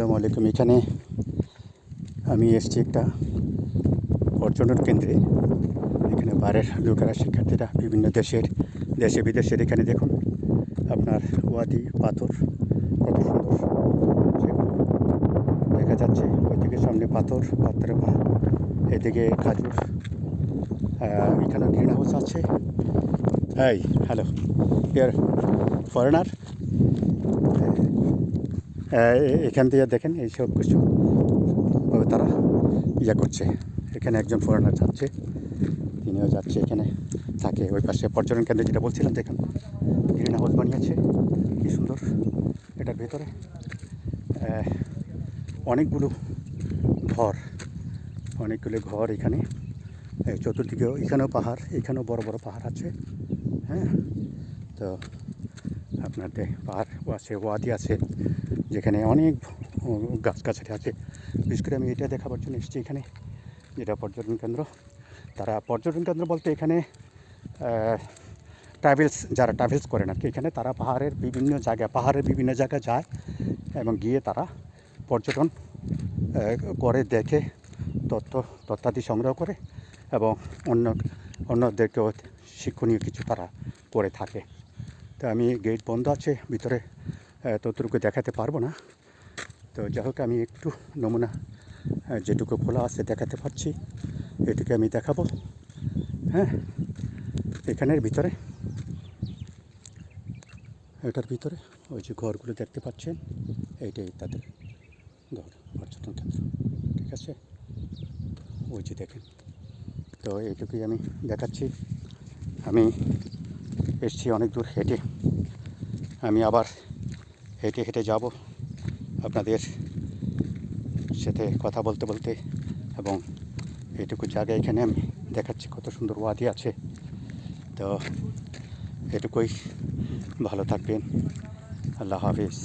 আসসালামু আলাইকুম। এখানে আমি এসেছি একটা পর্যটন কেন্দ্রে। এখানে বাইরের লোকেরা, শিক্ষার্থীরা, বিভিন্ন দেশে বিদেশের। এখানে দেখুন আপনার ওয়াদি পাথর কত সুন্দর সেগুলো দেখা যাচ্ছে। ওইদিকে সামনে পাথরের পাহাড়, এদিকে খাজুর। এখানে গ্রিন হাউস আছে। এই হ্যালো, ইয়ার ফরেনার। এখান দিয়ে দেখেন এই সব কিছু তারা করছে। এখানে একজন ফরেনার যাচ্ছে, তিনিও যাচ্ছে, এখানে থাকে। ওই পাশে পর্যটন কেন্দ্রে যেটা বলছিলাম, দেখেন গ্রিন হাউস বানিয়েছে কী সুন্দর। এটার ভেতরে অনেকগুলো ঘর এখানে। চতুর্দিকেও এখানেও পাহাড়, এখানেও বড় বড় পাহাড় আছে। হ্যাঁ, তো আপনার পাহাড় আছে, ওয়াদি আছে, যেখানে অনেক গাছগাছালি আছে। বিশেষ করে আমি এটা দেখাবার জন্য এসেছি এখানে, যেটা পর্যটন কেন্দ্র। তারা পর্যটন কেন্দ্র বলতে এখানে যারা ট্রাভেলস করেন আর কি, এখানে তারা পাহাড়ের বিভিন্ন জায়গায় যায় এবং গিয়ে তারা পর্যটন করে, দেখে, তথ্যাদি সংগ্রহ করে এবং অন্যদেরকেও শিক্ষণীয় কিছু তারা করে থাকে। তো আমি গেট বন্ধ আছে, ভিতরে ততটুকু দেখাতে পারবো না। তো যাই হোক, আমি একটু নমুনা যেটুকু খোলা আছে দেখাতে পারছি, এটুকু আমি দেখাবো। হ্যাঁ, এটার ভিতরে ওই যে ঘরগুলো দেখতে পাচ্ছেন, এইটাই তাদের ঘর, পর্যটন কেন্দ্র। ঠিক আছে, ওই যে দেখেন। তো এইটুকুই আমি দেখাচ্ছি। আমি এসছি অনেক দূর হেঁটে, আমি আবার হেঁটে যাব আপনাদের সাথে কথা বলতে এবং এইটুকু জায়গা এখানে আমি দেখাচ্ছি কত সুন্দর ওয়াদি আছে। তো এটুকুই, ভালো থাকবেন, আল্লাহ হাফিজ।